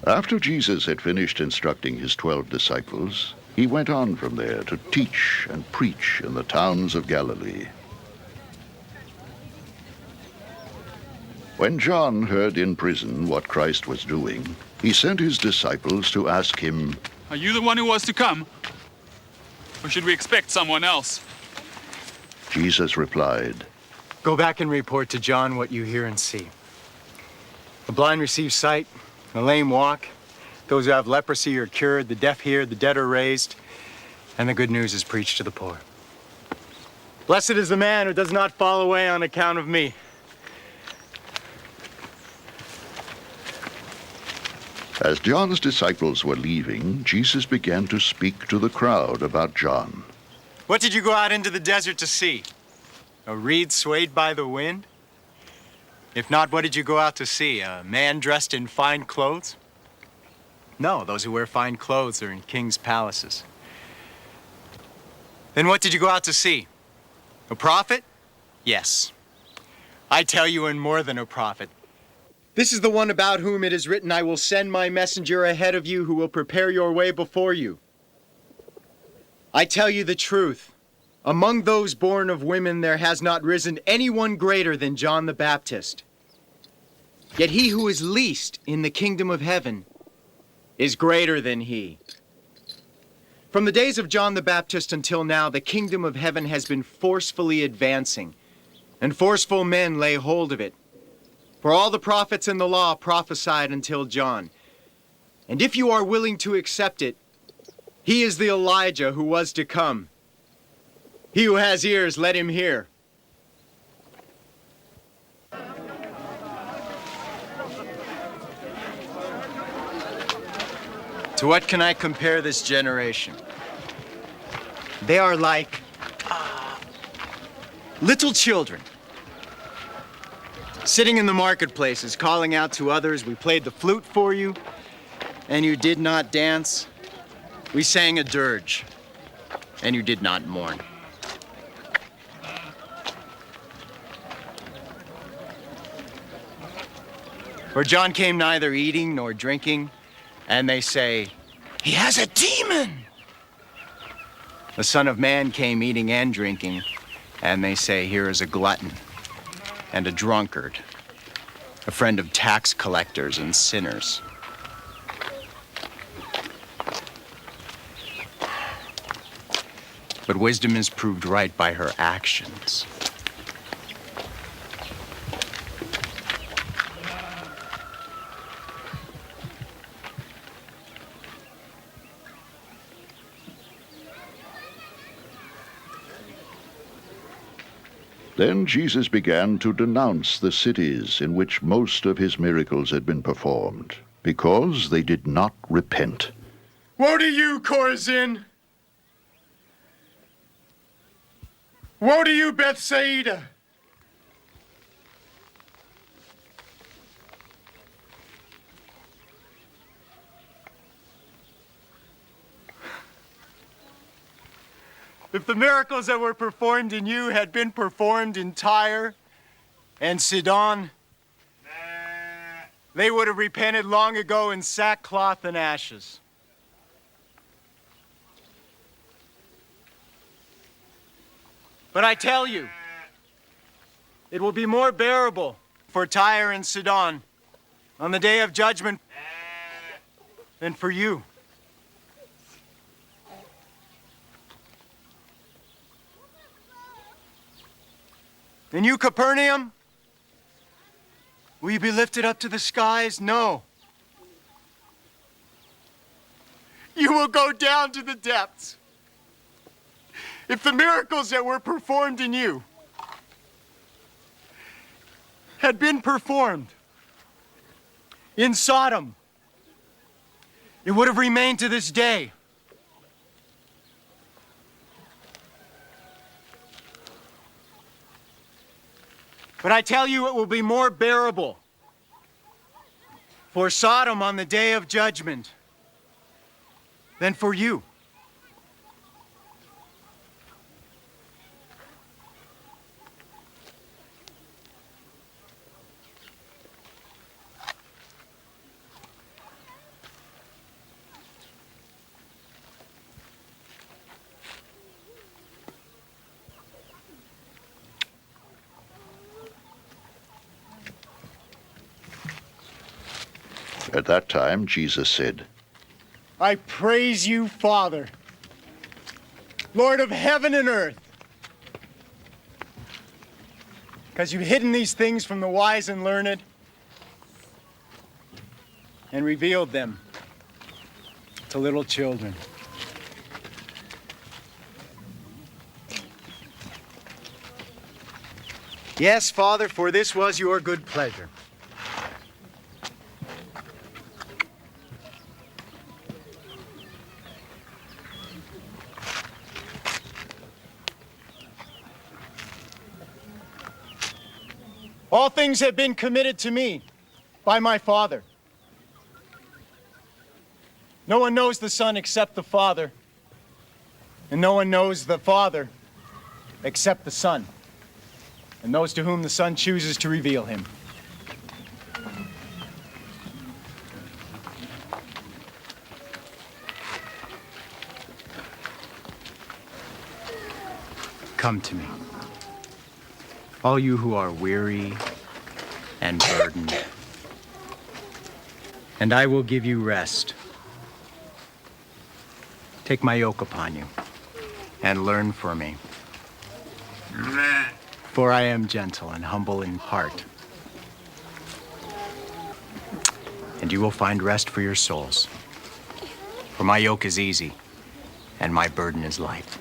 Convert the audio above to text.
After Jesus had finished instructing his 12 disciples, he went on from there to teach and preach in the towns of Galilee. When John heard in prison what Christ was doing, he sent his disciples to ask him, "Are you the one who was to come? Or should we expect someone else?" Jesus replied, Go back and report to John what you hear and see. The blind receive sight, the lame walk, those who have leprosy are cured, the deaf hear, the dead are raised, and the good news is preached to the poor. Blessed is the man who does not fall away on account of me. As John's disciples were leaving, Jesus began to speak to the crowd about John. What did you go out into the desert to see? A reed swayed by the wind? If not, what did you go out to see? A man dressed in fine clothes? No, those who wear fine clothes are in king's palaces. Then what did you go out to see? A prophet? Yes. I tell you, and more than a prophet. This is the one about whom it is written, I will send my messenger ahead of you who will prepare your way before you. I tell you the truth. Among those born of women there has not risen anyone greater than John the Baptist. Yet he who is least in the kingdom of heaven is greater than he. From the days of John the Baptist until now, the kingdom of heaven has been forcefully advancing, and forceful men lay hold of it. For all the prophets and the law prophesied until John. And if you are willing to accept it, he is the Elijah who was to come. He who has ears, let him hear. To what can I compare this generation? They are like little children, sitting in the marketplaces, calling out to others, we played the flute for you, and you did not dance. We sang a dirge, and you did not mourn. For John came neither eating nor drinking, and they say, he has a demon. The Son of Man came eating and drinking, and they say, here is a glutton and a drunkard, a friend of tax collectors and sinners. But wisdom is proved right by her actions. Then Jesus began to denounce the cities in which most of his miracles had been performed, because they did not repent. Woe to you, Chorazin! Woe to you, Bethsaida! If the miracles that were performed in you had been performed in Tyre and Sidon, they would have repented long ago in sackcloth and ashes. But I tell you, it will be more bearable for Tyre and Sidon on the day of judgment than for you. And you, Capernaum, will you be lifted up to the skies? No. You will go down to the depths. If the miracles that were performed in you had been performed in Sodom, it would have remained to this day. But I tell you, it will be more bearable for Sodom on the day of judgment than for you. At that time, Jesus said, I praise you, Father, Lord of heaven and earth, because you've hidden these things from the wise and learned and revealed them to little children. Yes, Father, for this was your good pleasure. All things have been committed to me by my Father. No one knows the Son except the Father, and no one knows the Father except the Son, and those to whom the Son chooses to reveal him. Come to me, all you who are weary and burdened, and I will give you rest. Take my yoke upon you and learn from me. For I am gentle and humble in heart, and you will find rest for your souls. For my yoke is easy and my burden is light.